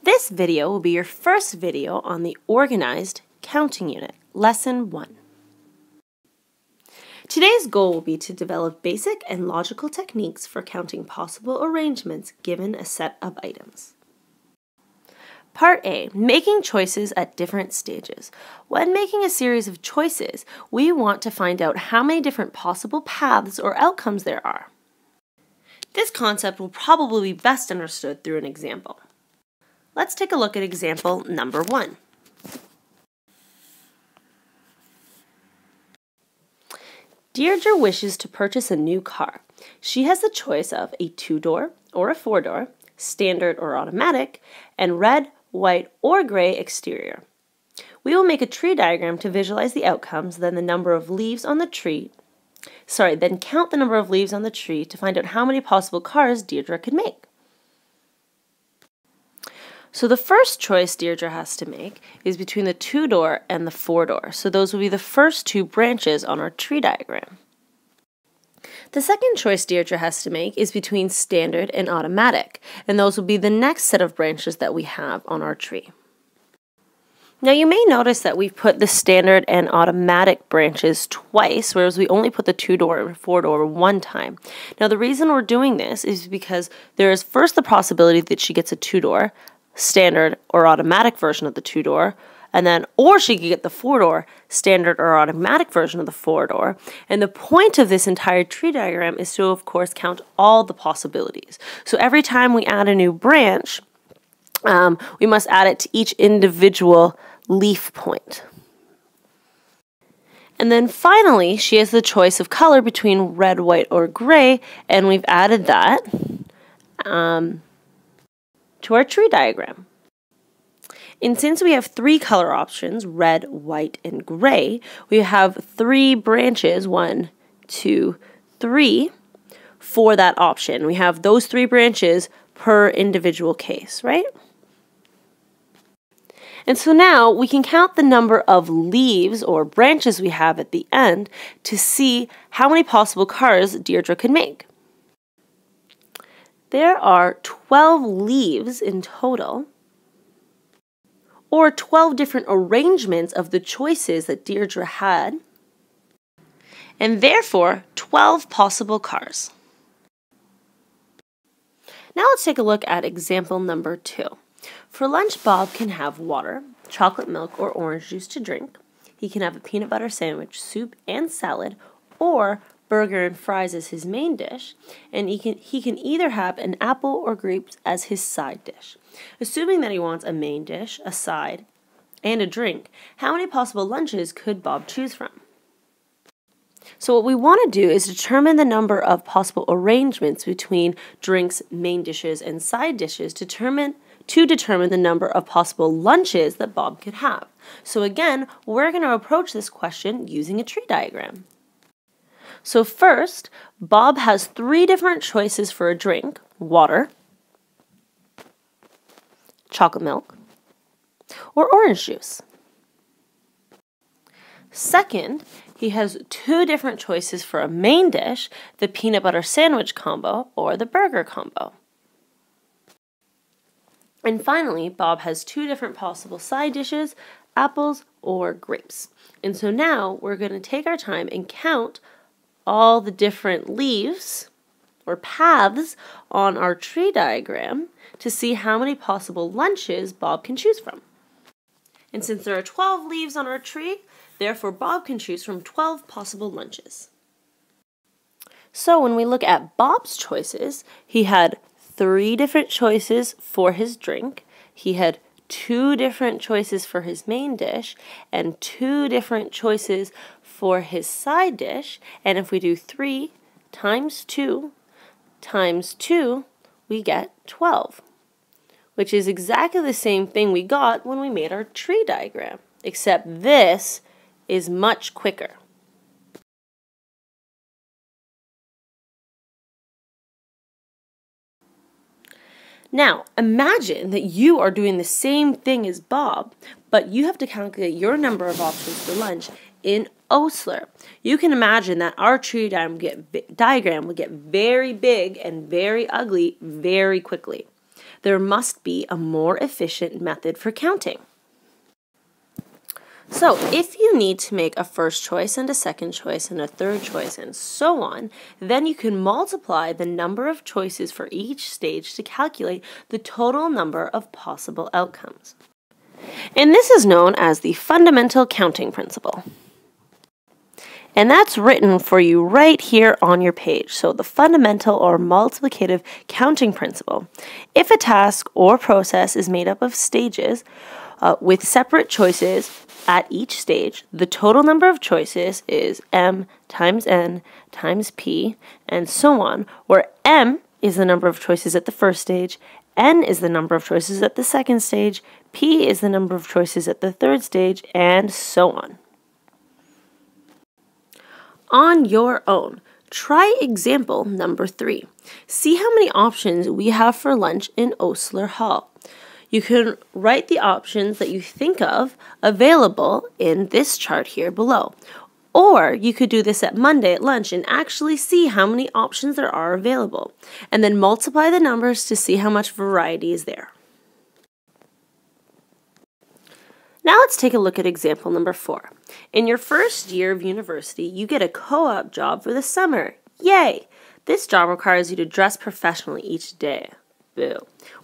This video will be your first video on the Organized Counting Unit, Lesson 1. Today's goal will be to develop basic and logical techniques for counting possible arrangements given a set of items. Part A, making choices at different stages. When making a series of choices, we want to find out how many different possible paths or outcomes there are. This concept will probably be best understood through an example. Let's take a look at example number 1. Deirdre wishes to purchase a new car. She has the choice of a 2-door or a 4-door, standard or automatic, and red, white, or gray exterior. We will make a tree diagram to visualize the outcomes, then count the number of leaves on the tree to find out how many possible cars Deirdre could make. So the first choice Deirdre has to make is between the 2-door and the 4-door. So those will be the first two branches on our tree diagram. The second choice Deirdre has to make is between standard and automatic, and those will be the next set of branches that we have on our tree. Now you may notice that we've put the standard and automatic branches twice, whereas we only put the 2-door and 4-door one time. Now the reason we're doing this is because there is first the possibility that she gets a 2-door, standard or automatic version of the 2-door, or she could get the 4-door, standard or automatic version of the 4-door. And the point of this entire tree diagram is to, of course, count all the possibilities. So every time we add a new branch, we must add it to each individual leaf point. And then finally, she has the choice of color between red, white, or gray, and we've added that to our tree diagram. And since we have 3 color options, red, white, and gray, we have 3 branches, 1, 2, 3, for that option. We have those 3 branches per individual case, right? And so now we can count the number of leaves or branches we have at the end to see how many possible cars Deirdre could make. There are 12 leaves in total, or 12 different arrangements of the choices that Deirdre had, and therefore 12 possible cars. Now let's take a look at example number 2. For lunch, Bob can have water, chocolate milk, or orange juice to drink. He can have a peanut butter sandwich, soup, and salad, or burger and fries as his main dish, and he can either have an apple or grapes as his side dish. Assuming that he wants a main dish, a side, and a drink, how many possible lunches could Bob choose from? So what we want to do is determine the number of possible arrangements between drinks, main dishes, and side dishes to determine the number of possible lunches that Bob could have. So again, we're going to approach this question using a tree diagram. So first, Bob has 3 different choices for a drink: water, chocolate milk, or orange juice. Second, he has 2 different choices for a main dish: the peanut butter sandwich combo or the burger combo. And finally, Bob has 2 different possible side dishes: apples or grapes. And so now we're going to take our time and count all the different leaves or paths on our tree diagram to see how many possible lunches Bob can choose from. And since there are 12 leaves on our tree, therefore Bob can choose from 12 possible lunches. So when we look at Bob's choices, he had 3 different choices for his drink, he had 2 different choices for his main dish, and 2 different choices for his side dish. And if we do 3 times 2 times 2, we get 12, which is exactly the same thing we got when we made our tree diagram, except this is much quicker. Now, imagine that you are doing the same thing as Bob, but you have to calculate your number of options for lunch in Osler. You can imagine that our tree diagram would get very big and very ugly very quickly. There must be a more efficient method for counting. So if you need to make a first choice and a second choice and a third choice and so on, then you can multiply the number of choices for each stage to calculate the total number of possible outcomes. And this is known as the fundamental counting principle. And that's written for you right here on your page. So the fundamental or multiplicative counting principle. If a task or process is made up of stages with separate choices at each stage, the total number of choices is m times n times p, and so on, where m is the number of choices at the first stage, n is the number of choices at the second stage, p is the number of choices at the third stage, and so on. On your own, try example number 3. See how many options we have for lunch in Osler Hall. You can write the options that you think of available in this chart here below. Or you could do this at Monday at lunch and actually see how many options there are available, and then multiply the numbers to see how much variety is there. Now let's take a look at example number 4. In your first year of university, you get a co-op job for the summer. Yay! This job requires you to dress professionally each day. Boo.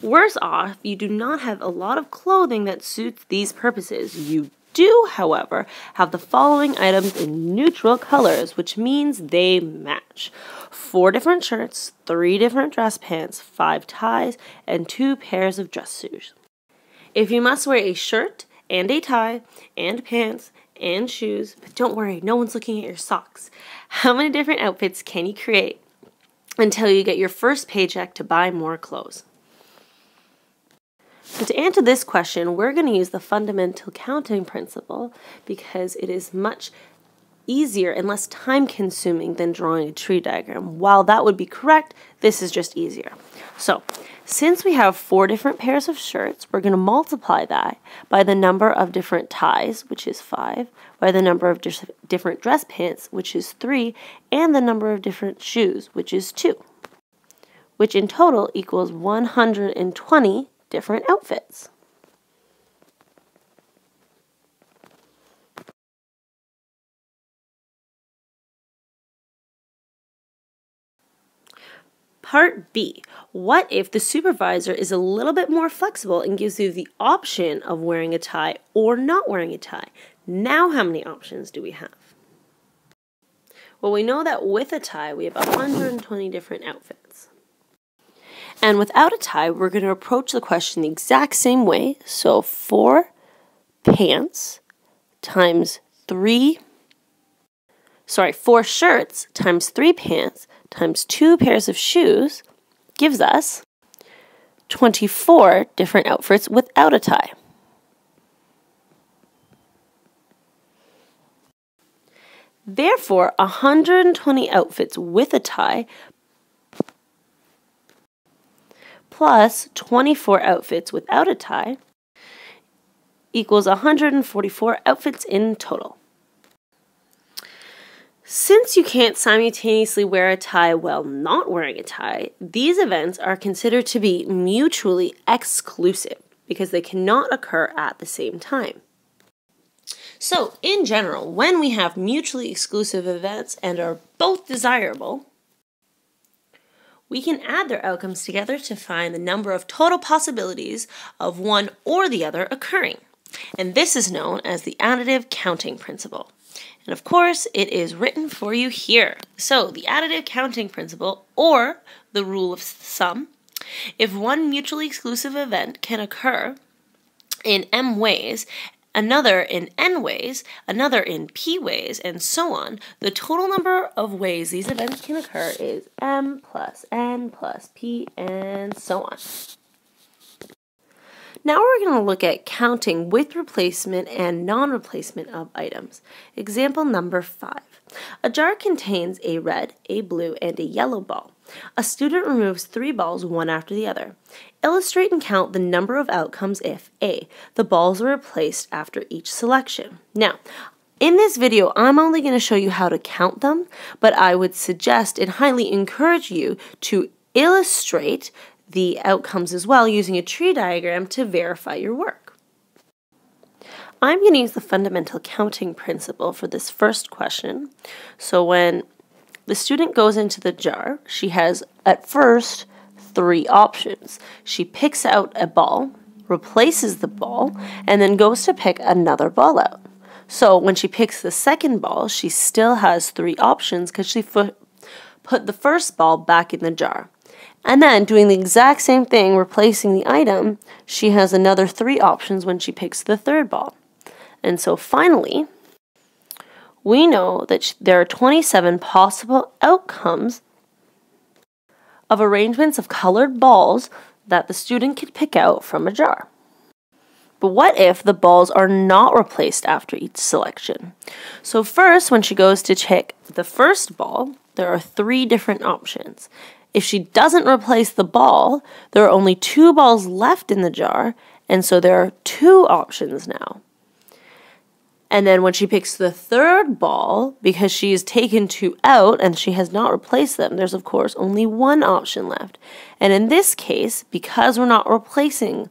Worse off, you do not have a lot of clothing that suits these purposes. You do, however, have the following items in neutral colors, which means they match. 4 different shirts, 3 different dress pants, 5 ties, and 2 pairs of dress shoes. If you must wear a shirt and a tie and pants and shoes, but don't worry, no one's looking at your socks. How many different outfits can you create until you get your first paycheck to buy more clothes? So to answer this question, we're going to use the fundamental counting principle because it is much easier and less time-consuming than drawing a tree diagram. While that would be correct, this is just easier. So, since we have 4 different pairs of shirts, we're going to multiply that by the number of different ties, which is 5, by the number of different dress pants, which is 3, and the number of different shoes, which is 2, which in total equals 120 different outfits. Part B. What if the supervisor is a little bit more flexible and gives you the option of wearing a tie or not wearing a tie? Now how many options do we have? Well, we know that with a tie, we have 120 different outfits. And without a tie, we're going to approach the question the exact same way. So 4 shirts times 3 pants times 2 pairs of shoes gives us 24 different outfits without a tie. Therefore, 120 outfits with a tie plus 24 outfits without a tie equals 144 outfits in total. Since you can't simultaneously wear a tie while not wearing a tie, these events are considered to be mutually exclusive because they cannot occur at the same time. So, in general, when we have mutually exclusive events and are both desirable, we can add their outcomes together to find the number of total possibilities of one or the other occurring. And this is known as the additive counting principle. And of course, it is written for you here. So, the additive counting principle, or the rule of sum, if one mutually exclusive event can occur in m ways, another in n ways, another in p ways, and so on, the total number of ways these events can occur is m plus n plus p, and so on. Now we're going to look at counting with replacement and non-replacement of items. Example number 5. A jar contains a red, a blue, and a yellow ball. A student removes 3 balls one after the other. Illustrate and count the number of outcomes if A, the balls are replaced after each selection. Now, in this video, I'm only going to show you how to count them, but I would suggest and highly encourage you to illustrate the outcomes as well using a tree diagram to verify your work. I'm going to use the fundamental counting principle for this first question. So when the student goes into the jar, she has at first 3 options. She picks out a ball, replaces the ball, and then goes to pick another ball out. So when she picks the second ball, she still has 3 options because she put the first ball back in the jar. And then doing the exact same thing, replacing the item, she has another 3 options when she picks the third ball. And so finally, we know that there are 27 possible outcomes of arrangements of colored balls that the student could pick out from a jar. But what if the balls are not replaced after each selection? So first, when she goes to check the first ball, there are 3 different options. If she doesn't replace the ball, there are only 2 balls left in the jar, and so there are 2 options now. And then when she picks the third ball, because she's taken 2 out and she has not replaced them, there's of course only 1 option left. And in this case, because we're not replacing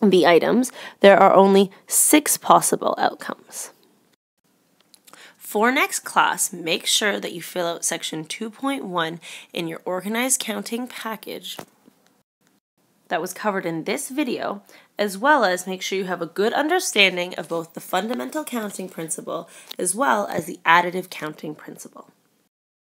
the items, there are only 6 possible outcomes. For next class, make sure that you fill out section 2.1 in your organized counting package that was covered in this video, as well as make sure you have a good understanding of both the fundamental counting principle as well as the additive counting principle.